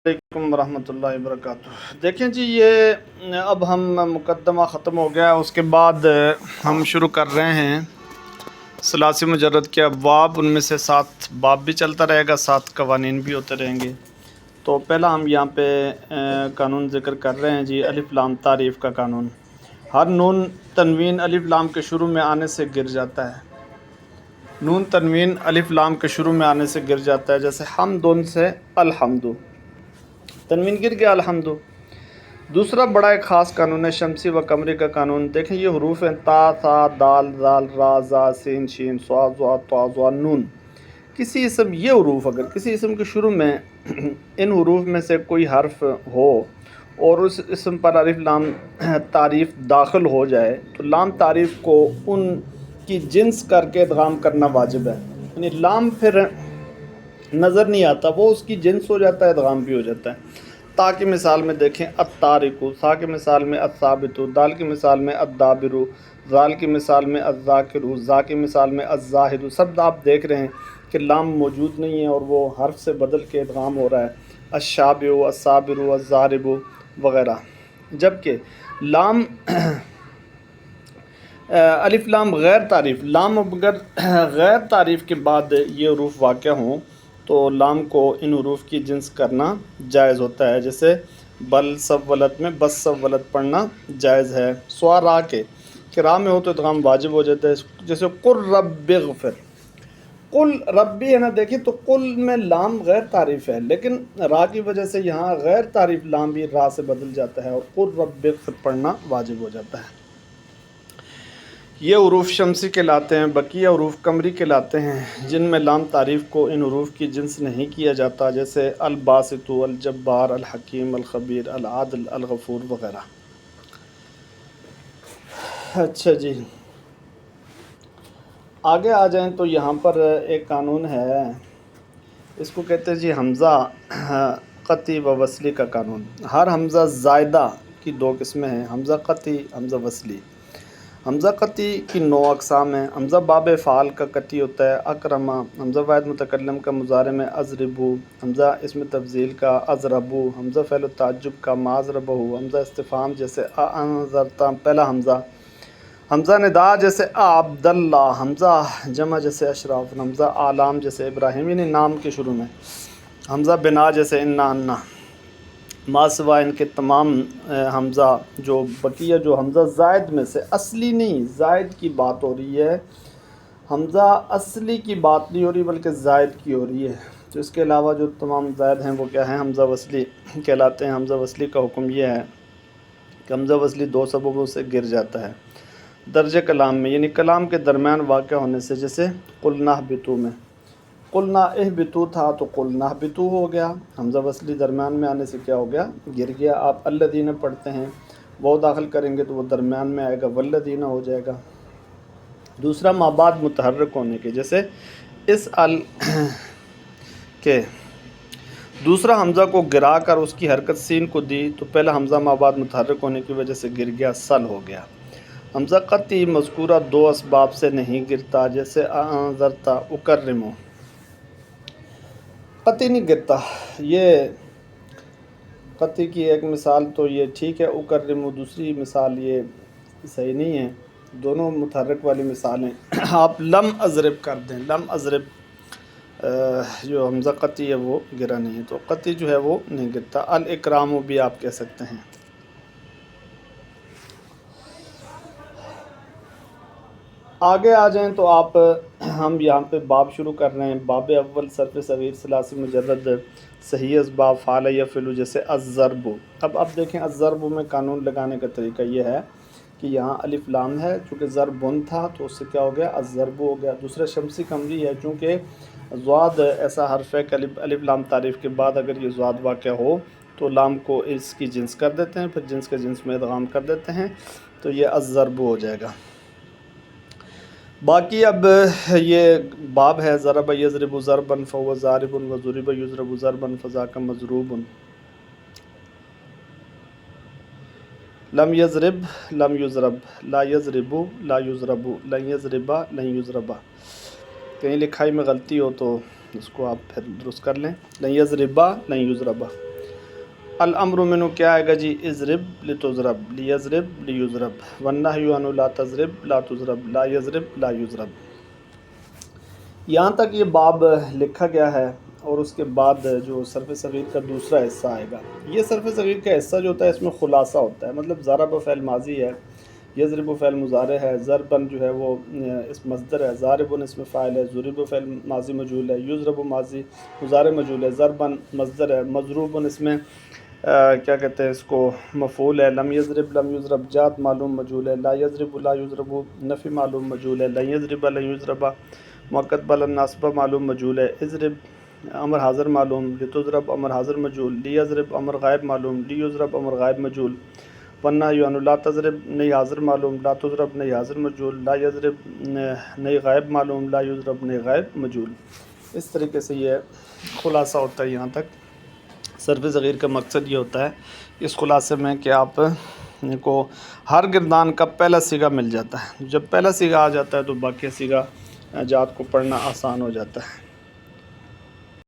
अलैकुम वरहमतुल्लाहि वबरकातुह। देखें जी, ये अब हम मुकद्दमा ख़त्म हो गया, उसके बाद हम शुरू कर रहे हैं सलासी मुजर्रद के अब्वाब। उनमें से 7 बाब भी चलता रहेगा, 7 कवानीन भी होते रहेंगे। तो पहला हम यहाँ पे कानून ज़िक्र कर रहे हैं जी, अलिफ लाम तारीफ़ का कानून। हर नून तनवीन अलिफ लाम के शुरू में आने से गिर जाता है। नून तनवीन अलिफ लाम के शुरू में आने से गिर जाता है, जैसे हमदुन से अलहम्दु, तनवीन गिर गया अलहम्दु। दूसरा बड़ा एक ख़ास कानून है शमसी व कमरी का कानून। देखें, ये हरूफ हैं ता, सा, दाल, जाल, रा, जा, सीन, शीन, स्वा, ज़ा, त्वा, ज़ा, नून। किसी इसम, ये हरूफ अगर किसी इसम के शुरू में इन हरूफ में से कोई हर्फ हो और उस इसम पर अलिफ लाम तारीफ़ दाखिल हो जाए तो लाम तारीफ़ को उन की जिन्स करके इदगाम करना वाजिब है। यानी लाम फिर नज़र नहीं आता, वो उसकी जिन्स हो जाता है, इदगाम भी हो जाता है। ता की मिसाल में देखें अत्तारिकु, सा की मिसाल में अस्साबितु, दाल की मिसाल में अद्दाबिरु, ज़ाल की मिसाल में अज़्ज़ाकिरु, ज़ा की मिसाल में अज़्ज़ाहिदु। सब आप देख रहे हैं कि लाम मौजूद नहीं है और वो हर्फ से बदल के इदगाम हो रहा है, अश्शाबिउ, अस्साबिरु, अज़्ज़ारिबु वग़ैरह। जबकि लाम अलिफ लाम गैर तारीफ़, लाम अगर गैर तारीफ़ के बाद ये हरूफ वाक़या हों तो लाम को इन हरूफ की जिन्स करना जायज़ होता है। जैसे बल सव्वलत में बस सव्वलत पढ़ना जायज़ है। स्वा रा के रा में हो तो इदगाम वाजिब हो जाता है। जैसे कुल रब्बिग़फिर, कुल रब्बी है ना, देखिए तो कुल में लाम गैर तारीफ़ है, लेकिन रा की वजह से यहाँ गैर तारीफ़ लाम भी रा से बदल जाता है और कुल रब्बिग़फिर पढ़ना वाजिब हो जाता है। ये हरूफ शमसी कहलाते हैं। बकिया हरूफ कमरी कहलाते हैं, जिनमें लाम तारीफ़ को इन हरूफ की जिन्स नहीं किया जाता, जैसे अल बासितु, अल जब्बार, अल हकीम, अल खबीर, अल आदिल, अल गफूर वग़ैरह। अच्छा जी, आगे आ जाएं तो यहाँ पर एक कानून है, इसको कहते हैं जी हमज़ा क़ती व वसली का कानून। हर हमज़ा ज़ायदा की 2 किस्में हैं, हमज़ा क़ती, हमज़ा वसली। हमज़ा क़ती की 9 अक़साम हैं। हमज़ा बाब फ़ाल का क़ती होता है अकरमा, हमज़ा वाहिद मुतकल्लम का मुज़ारे में अज़रिबू, हमज़ा इसम तफ़ज़ील का अज़रबू, हमज़ा फ़ेल ताज्जुब का माज़रबहू, हमज़ा इस्तिफ़ाम जैसे अअनज़रता पहला हमज़ा, हमज़ा निदा जैसे अब्दल्ला, हमज़ा जमा जैसे अशरफ, हमज़ा आलाम जैसे इब्राहिम, यानी नाम के शुरू में, हमज़ा बिना जैसे इन्ना अन्ना। मासवा इनके तमाम हमज़ा जो बकिया जो हमज़ा ज़ायद में से, असली नहीं ज़ायद की बात हो रही है, हमज़ा असली की बात नहीं हो रही बल्कि ज़ायद की हो रही है। तो इसके अलावा जो तमाम ज़ायद हैं वो क्या हैं, हमज़ा वसली कहलाते हैं। हमज़ा वसली का हुक्म यह है कि हमज़ा वसली 2 सबबों से गिर जाता है दर्ज कलाम में, यानी कलाम के दरमियान वाक़ होने से। जैसे कुलना बितू में कुलना बितू था तो कुलना बितू हो गया, हमज़ा वसली दरमियान में आने से क्या हो गया, गिर गया। आप अल्लदीना पढ़ते हैं, वो दाखिल करेंगे तो वो दरमियान में आएगा, वल्लदीना हो जाएगा। दूसरा माबाद मुतहर्रिक होने के, जैसे इस अल के दूसरा हमज़ा को गिरा कर उसकी हरकत सीन को दी तो पहला हमज़ा माबाद मुतहर्रिक होने की वजह से गिर गया, सल हो गया। हमज़ा क़ती मज़कूरा 2 असबाब से नहीं गिरता, जैसे अअनज़रता, उकर्रिमु, क़ती नहीं गिरता। ये क़ती की एक मिसाल तो ये ठीक है, उकर्रिमु दूसरी मिसाल ये सही नहीं है, दोनों मुतहर्रिक वाली मिसालें। आप लम अज़रिब कर दें, लम अज़रिब जो हमज़ा क़ती है वो गिरा नहीं है, तो क़ती जो है वो नहीं गिरता। अल इकरामु भी आप कह सकते हैं। आगे आ जाएं तो आप हम यहाँ पे बाब शुरू कर रहे हैं। बाब अव्वल सर्फ़ सग़ीर सलासी मुजर्रद सही असबाब फ़ाल यफ़िलु, जैसे अज़्ज़रबु। अब देखें अज़्ज़रबु में कानून लगाने का तरीका ये है कि यहाँ अलिफ लाम है, चूँकि ज़रबुन था तो उससे क्या हो गया, अज़्ज़रबु हो गया। दूसरा शमसी कमरी है, चूँकि ज़्वाद ऐसा हर्फ है कि अलिफ लाम तारीफ़ के बाद अगर ये ज़्वाद वाक़या हो तो लाम को इसकी जिन्स कर देते हैं, फिर जिन्स के जिन्स में इदगाम कर देते हैं, तो ये अज़्ज़रबु हो जाएगा। बाकी अब ये बाब है ज़रब यज़रिबु ज़रबन फ़हुव ज़ारिबुन व ज़ुरिब युज़रबु ज़रबन फ़ज़ाका मज़रूबुन। लम यज़रिब लम युज़रब, ला यज़रिबु ला युज़रबु, लन यज़रिबा लन युज़रबा। कहीं लिखाई में गलती हो तो इसको आप फिर दुरुस्त कर लें। लन यज़रिबा लन युज़रबा। الامر منو کیا آئے گا جی، اضرب لتضرب، لیضرب لیضرب، والنہی عنہ لا تضرب لا تضرب، لا یضرب لا یضرب۔ یہاں تک یہ باب لکھا گیا ہے، اور اس کے بعد جو صرف صغیر کا دوسرا حصہ آئے گا۔ یہ صرف صغیر کا حصہ جو ہوتا ہے اس میں خلاصہ ہوتا ہے، مطلب ضرب فعل ماضی ہے، یضرب فعل مضارع ہے، ضربن جو ہے وہ اس مصدر ہے، ضاربن اس میں فاعل ہے، ضرب فعل ماضی مجہول ہے، یضرب ماضی مضارع مجہول ہے، ضربن مصدر ہے، مضروبن اس میں کیا کہتے ہیں اس کو مفعول ہے، لم یضرب لم یضرب جات معلوم مجہول ہے، لا یضرب لا یضرب نفی معلوم مجہول ہے، لن یضرب لن یضرب مؤکد بل ناصبہ معلوم مجہول ہے، اضرب امر حاضر معلوم، لتضرب امر حاضر مجہول، لیضرب امر غائب معلوم، لیضرب امر غائب مجہول، والنہی عنہ لا تضرب نہی حاضر معلوم، لا تضرب نہی حاضر مجہول، لا یضرب نہی غائب معلوم، لا یضرب نہی غائب مجہول۔ اس طریقے سے یہ خلاصہ ہوتا ہے۔ یہاں تک صرف صغیر کا مقصد یہ ہوتا ہے اس خلاصے میں کہ آپ کو ہر گردان کا پہلا صیغہ مل جاتا ہے، جب پہلا صیغہ آ جاتا ہے تو باقی صیغہ جات کو پڑھنا آسان ہو جاتا ہے۔